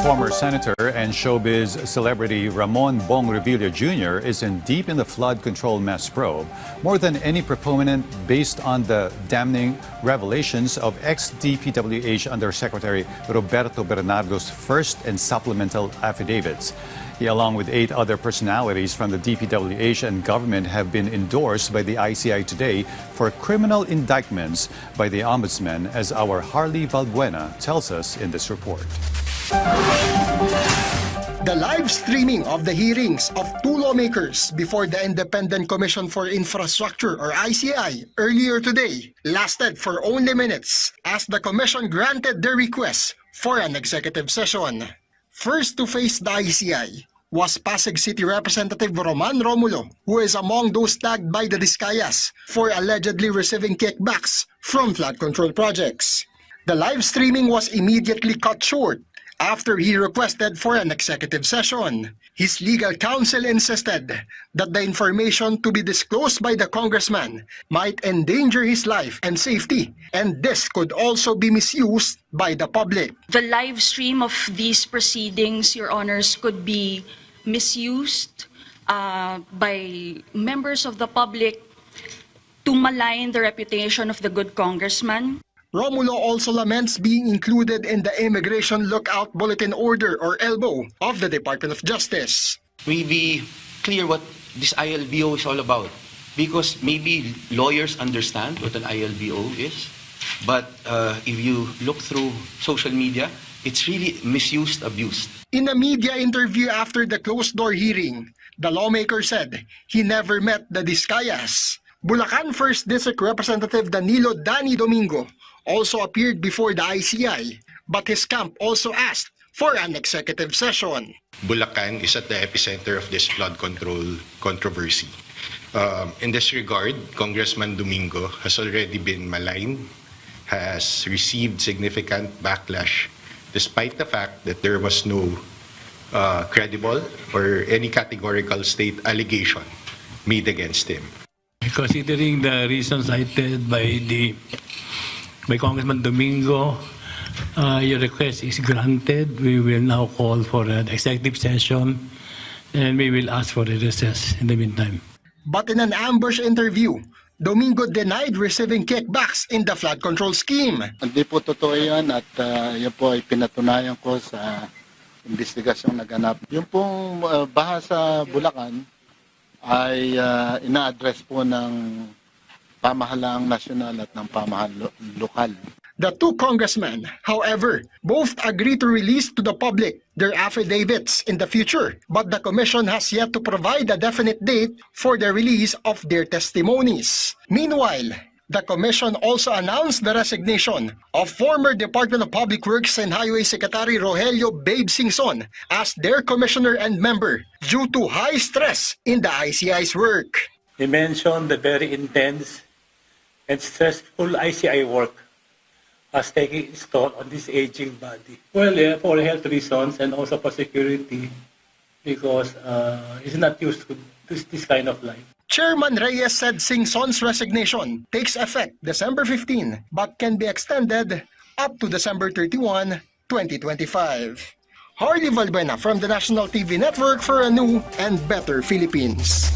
Former senator and showbiz celebrity Ramon Bong Revilla Jr. is deep in the flood control mess probe, more than any proponent based on the damning revelations of ex-DPWH Undersecretary Roberto Bernardo's first and supplemental affidavits. He, along with 8 other personalities from the DPWH and government, have been endorsed by the ICI today for criminal indictments by the Ombudsman, as our Harley Valbuena tells us in this report. The live streaming of the hearings of 2 lawmakers before the Independent Commission for Infrastructure or ICI earlier today lasted for only minutes as the commission granted their request for an executive session. First to face the ICI was Pasig City Representative Roman Romulo, who is among those tagged by the Discayas for allegedly receiving kickbacks from flood control projects. The live streaming was immediately cut short after he requested for an executive session. His legal counsel insisted that the information to be disclosed by the congressman might endanger his life and safety, and this could also be misused by the public. The live stream of these proceedings, Your Honors, could be misused by members of the public to malign the reputation of the good congressman. Romulo also laments being included in the Immigration Lookout Bulletin Order or ELBO of the Department of Justice. We be clear what this ILBO is all about, because maybe lawyers understand what an ILBO is, but if you look through social media, it's really misused, abused. In a media interview after the closed-door hearing, the lawmaker said he never met the Discayas. Bulacan 1st District Representative Danilo Danny Domingo also appeared before the ICI, but his camp also asked for an executive session. Bulacan is at the epicenter of this flood control controversy. In this regard, Congressman Domingo has already been maligned, has received significant backlash, despite the fact that there was no credible or any categorical state allegation made against him. Considering the reasons cited by Congressman Domingo, your request is granted. We will now call for an executive session and we will ask for a recess in the meantime. But in an ambush interview, Domingo denied receiving kickbacks in the flood control scheme. Hindi po totoo yan at yan po ay pinatunayan ko sa investigasyong naganap. Yung pong baha sa Bulacan ay ina-address po ng pamahalaang nasyonal at ng pamahalaang lokal. The 2 congressmen, however, both agree to release to the public their affidavits in the future, but the commission has yet to provide a definite date for the release of their testimonies. Meanwhile, the commission also announced the resignation of former Department of Public Works and Highway Secretary Rogelio Babe Singson as their commissioner and member due to high stress in the ICI's work. He mentioned the very intense and stressful ICI work has taken its toll on this aging body. Well, yeah, for health reasons and also for security, because it's not used to this kind of life. Chairman Reyes said Singson's resignation takes effect December 15 but can be extended up to December 31, 2025. Harley Valbuena from the National TV Network for a new and better Philippines.